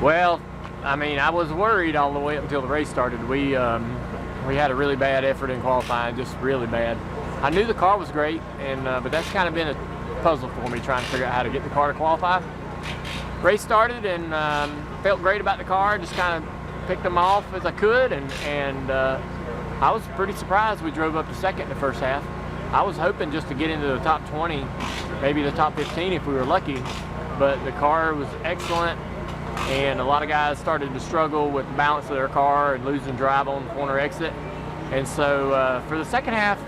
Well, I mean, I was worried all the way up until the race started. We had a really bad effort in qualifying, just really bad. I knew the car was great, and but that's kind of been a puzzle for me, trying to figure out how to get the car to qualify. Race started and felt great about the car. Just kind of picked them off as I could, and I was pretty surprised we drove up to second in the first half. I was hoping just to get into the top 20, maybe the top 15 if we were lucky, but the car was excellent, and a lot of guys started to struggle with the balance of their car and losing drive on the corner exit. And so for the second half,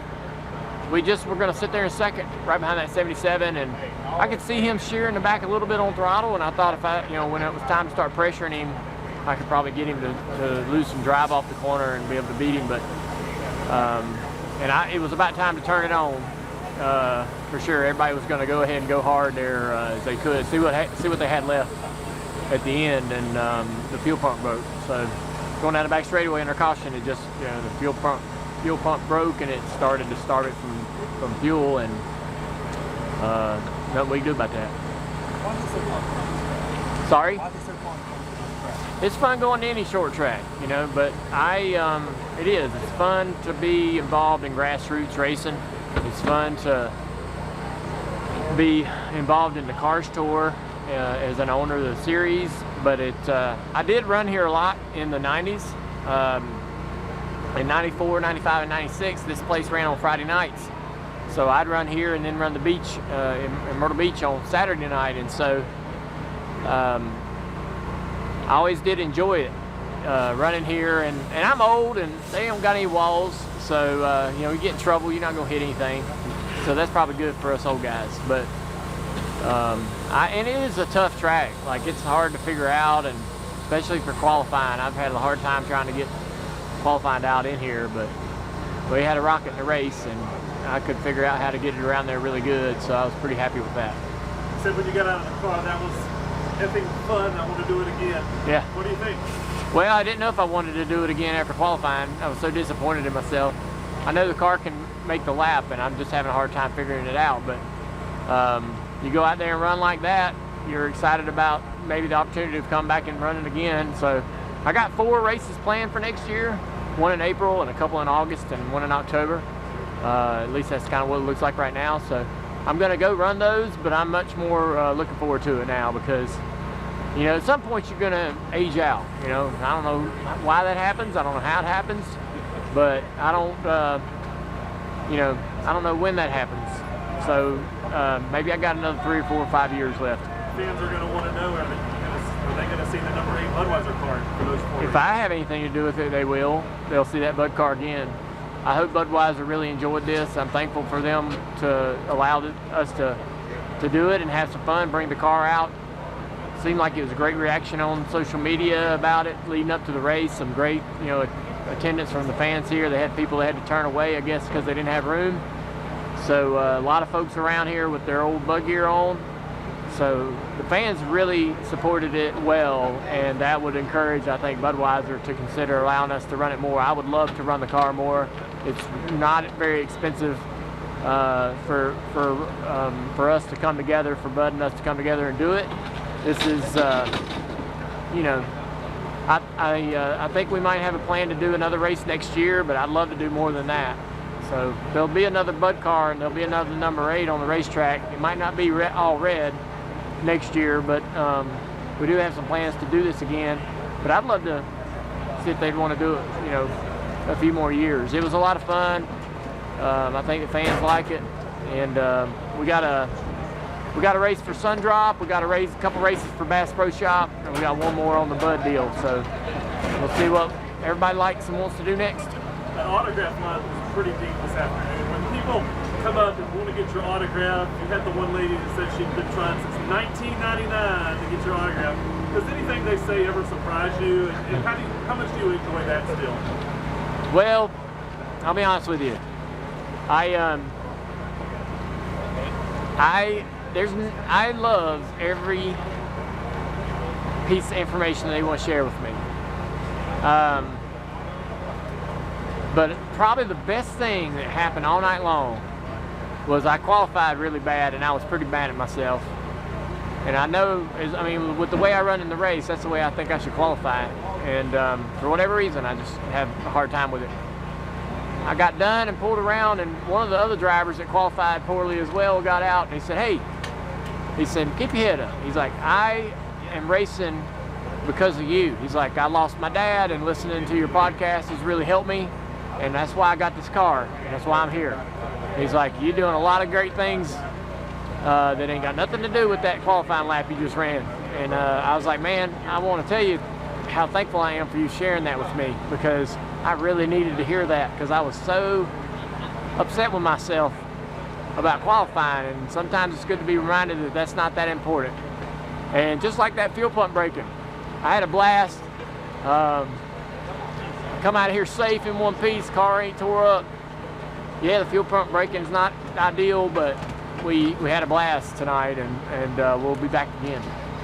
we just were going to sit there in second, right behind that 77, and I could see him shearing the back a little bit on throttle, and I thought if I, when it was time to start pressuring him, I could probably get him to lose some drive off the corner and be able to beat him. But it was about time to turn it on for sure. Everybody was going to go ahead and go hard there as they could, see what they had left at the end, and the fuel pump broke. So going down the back straightaway under caution, it just the fuel pump broke, and it started to starve it from fuel, and nothing we can do about that. Sorry? It's fun going to any short track, but it's fun to be involved in grassroots racing. It's fun to be involved in the Cars Tour as an owner of the series, but I did run here a lot in the 90s. In 94, 95, and 96, this place ran on Friday nights. So I'd run here and then run the beach in Myrtle Beach on Saturday night, and so I always did enjoy it, running here, and I'm old and they don't got any walls, so you get in trouble, you're not gonna hit anything, so that's probably good for us old guys. But and it is a tough track, like it's hard to figure out, and especially for qualifying. I've had a hard time trying to get qualifying out in here, but we had a rocket in the race, and I could figure out how to get it around there really good, so I was pretty happy with that. You said when you got out of the car, that was effing fun, I want to do it again. Yeah. What do you think? Well, I didn't know if I wanted to do it again after qualifying. I was so disappointed in myself. I know the car can make the lap, and I'm just having a hard time figuring it out, but you go out there and run like that, you're excited about maybe the opportunity to come back and run it again. So I got 4 races planned for next year, one in April and a couple in August and one in October. At least that's kind of what it looks like right now. So I'm going to go run those, but I'm much more looking forward to it now, because at some point you're going to age out. I don't know why that happens. I don't know how it happens, but I don't know when that happens. So maybe I got another 3 or 4 or 5 years left. Fans are going to want to know, are they going to see the number 8 Budweiser card for those 4 If I have anything to do with it, they will. They'll see that Bud car again. I hope Budweiser really enjoyed this. I'm thankful for them to allow us to do it and have some fun, bring the car out. Seemed like it was a great reaction on social media about it leading up to the race. Some great, attendance from the fans here. They had people that had to turn away, I guess, because they didn't have room. So a lot of folks around here with their old Bud gear on. So the fans really supported it well, and that would encourage, I think, Budweiser to consider allowing us to run it more. I would love to run the car more. It's not very expensive for us to come together, for Bud and us to come together and do it. This is, I think we might have a plan to do another race next year, but I'd love to do more than that. So there'll be another Bud car, and there'll be another number 8 on the racetrack. It might not be all red next year, but we do have some plans to do this again. But I'd love to see if they'd want to do it, a few more years. It was a lot of fun. I think the fans like it, and we got a race for Sundrop. We got a couple races for Bass Pro Shop, and we got one more on the Bud deal. So we'll see what everybody likes and wants to do next. The autograph line was pretty deep this afternoon. When people come up and want to get your autograph, you had the one lady that said she'd been trying since 1999 to get your autograph. Does anything they say ever surprise you? And how much do you enjoy that still? Well, I'll be honest with you. I love every piece of information they want to share with me. But probably the best thing that happened all night long was I qualified really bad, and I was pretty mad at myself. And I know, I mean, with the way I run in the race, that's the way I think I should qualify. And for whatever reason, I just have a hard time with it. I got done and pulled around, and one of the other drivers that qualified poorly as well got out, and he said, hey, he said, keep your head up. He's like, I am racing because of you. He's like, I lost my dad, and listening to your podcast has really helped me, and that's why I got this car, and that's why I'm here. He's like, you're doing a lot of great things that ain't got nothing to do with that qualifying lap you just ran. And I was like, man, I want to tell you how thankful I am for you sharing that with me, because I really needed to hear that, because I was so upset with myself about qualifying, and sometimes it's good to be reminded that that's not that important. And just like that fuel pump breaking, I had a blast. Come out of here safe in one piece, car ain't tore up. Yeah, the fuel pump breaking is not ideal, but we had a blast tonight, and we'll be back again.